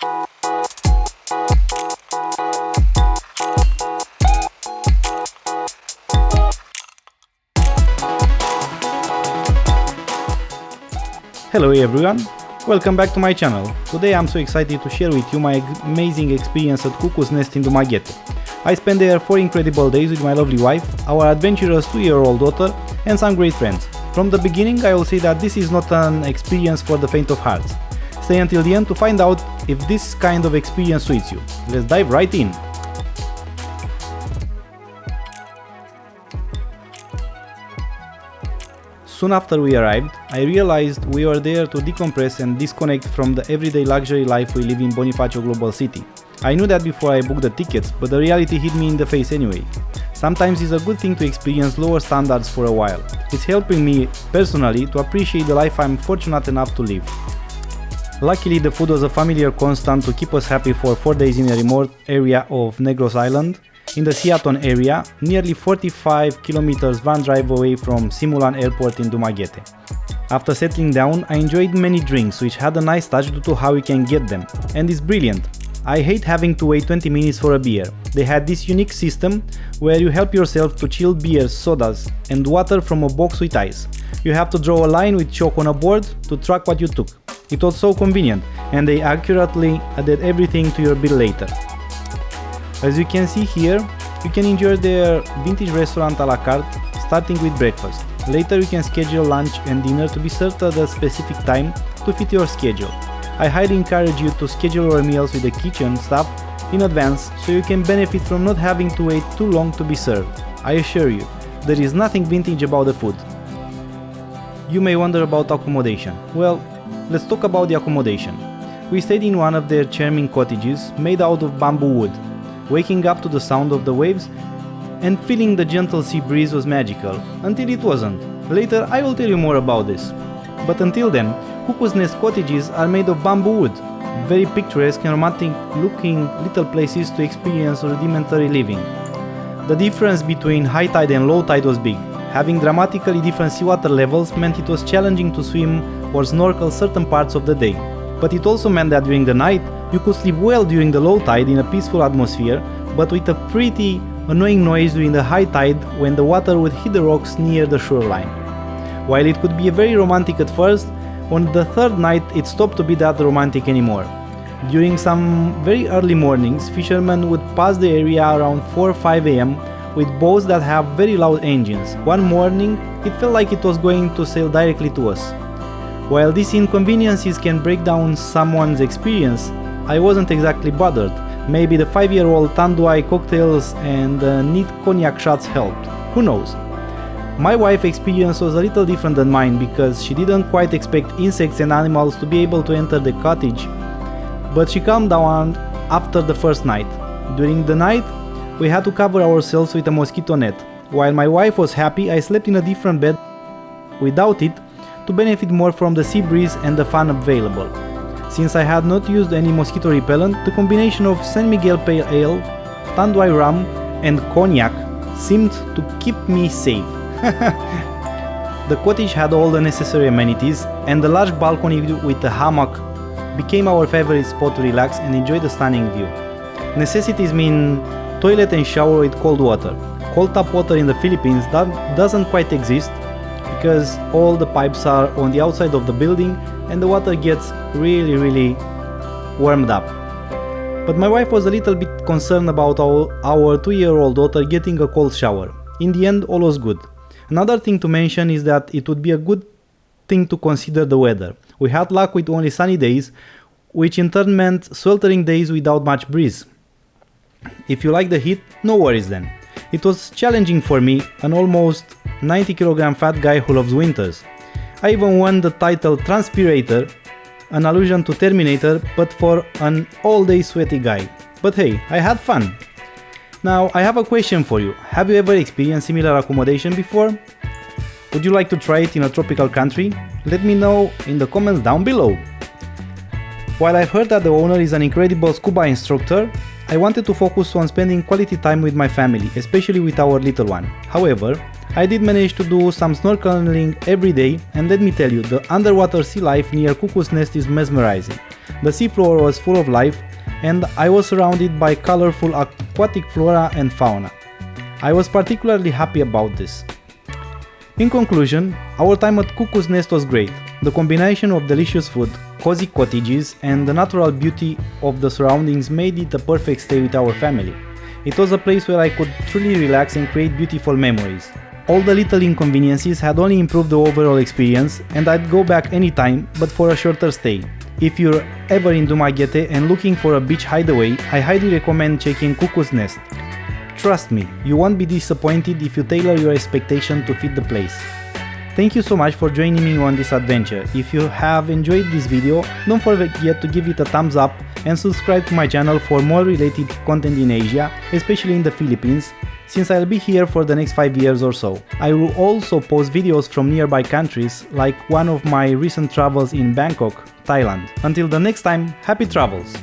Hello everyone, welcome back to my channel. Today I'm so excited to share with you my amazing experience at Cuckoo's Nest in Dumaghete. I spent there 4 incredible days with my lovely wife, our adventurous 2-year-old daughter and some great friends. From the beginning I will say that this is not an experience for the faint of heart. Stay until the end to find out if this kind of experience suits you. Let's dive right in! Soon after we arrived, I realized we were there to decompress and disconnect from the everyday luxury life we live in Bonifacio Global City. I knew that before I booked the tickets, but the reality hit me in the face anyway. Sometimes it's a good thing to experience lower standards for a while. It's helping me, personally, to appreciate the life I'm fortunate enough to live. Luckily, the food was a familiar constant to keep us happy for 4 days in a remote area of Negros Island, in the Siaton area, nearly 45 kilometers van drive away from Simulan Airport in Dumaghete. After settling down, I enjoyed many drinks which had a nice touch due to how you can get them, and it's brilliant. I hate having to wait 20 minutes for a beer. They had this unique system where you help yourself to chilled beers, sodas and water from a box with ice. You have to draw a line with chalk on a board to track what you took. It was so convenient, and they accurately added everything to your bill later. As you can see here, you can enjoy their vintage restaurant a la carte, starting with breakfast. Later you can schedule lunch and dinner to be served at a specific time to fit your schedule. I highly encourage you to schedule your meals with the kitchen staff in advance so you can benefit from not having to wait too long to be served. I assure you, there is nothing vintage about the food. You may wonder about accommodation. Well, let's talk about the accommodation. We stayed in one of their charming cottages made out of bamboo wood. Waking up to the sound of the waves and feeling the gentle sea breeze was magical, until it wasn't. Later I will tell you more about this. But until then, Cuckoo's Nest cottages are made of bamboo wood, very picturesque and romantic looking little places to experience rudimentary living. The difference between high tide and low tide was big. Having dramatically different seawater levels meant it was challenging to swim or snorkel certain parts of the day. But it also meant that during the night, you could sleep well during the low tide in a peaceful atmosphere, but with a pretty annoying noise during the high tide when the water would hit the rocks near the shoreline. While it could be very romantic at first, on the third night it stopped to be that romantic anymore. During some very early mornings, fishermen would pass the area around 4 or 5 am with boats that have very loud engines. One morning, it felt like it was going to sail directly to us. While these inconveniences can break down someone's experience, I wasn't exactly bothered. Maybe the 5-year-old Tanduay cocktails and neat cognac shots helped. Who knows? My wife's experience was a little different than mine because she didn't quite expect insects and animals to be able to enter the cottage, but she calmed down after the first night. During the night, we had to cover ourselves with a mosquito net. While my wife was happy, I slept in a different bed without it to benefit more from the sea breeze and the fun available. Since I had not used any mosquito repellent, the combination of San Miguel Pale Ale, Tanduay rum and cognac seemed to keep me safe. The cottage had all the necessary amenities, and the large balcony with the hammock became our favorite spot to relax and enjoy the stunning view. Necessities mean toilet and shower with cold water. Cold tap water in the Philippines doesn't quite exist because all the pipes are on the outside of the building and the water gets really warmed up. But my wife was a little bit concerned about our 2-year-old daughter getting a cold shower. In the end, all was good. Another thing to mention is that it would be a good thing to consider the weather. We had luck with only sunny days, which in turn meant sweltering days without much breeze. If you like the heat, no worries then. It was challenging for me, an almost 90 kg fat guy who loves winters. I even won the title Transpirator, an allusion to Terminator, but for an all-day sweaty guy. But hey, I had fun. Now, I have a question for you. Have you ever experienced similar accommodation before? Would you like to try it in a tropical country? Let me know in the comments down below. While I've heard that the owner is an incredible scuba instructor, I wanted to focus on spending quality time with my family, especially with our little one. However, I did manage to do some snorkeling every day, and let me tell you, the underwater sea life near Cuckoo's Nest is mesmerizing. The seafloor was full of life, and I was surrounded by colorful aquatic flora and fauna. I was particularly happy about this. In conclusion, our time at Cuckoo's Nest was great. The combination of delicious food, cozy cottages, and the natural beauty of the surroundings made it a perfect stay with our family. It was a place where I could truly relax and create beautiful memories. All the little inconveniences had only improved the overall experience, and I'd go back anytime, but for a shorter stay. If you're ever in Dumaghete and looking for a beach hideaway, I highly recommend checking Cuckoo's Nest. Trust me, you won't be disappointed if you tailor your expectation to fit the place. Thank you so much for joining me on this adventure. If you have enjoyed this video, don't forget to give it a thumbs up and subscribe to my channel for more related content in Asia, especially in the Philippines, since I'll be here for the next 5 years or so. I will also post videos from nearby countries, like one of my recent travels in Bangkok, Thailand. Until the next time, happy travels!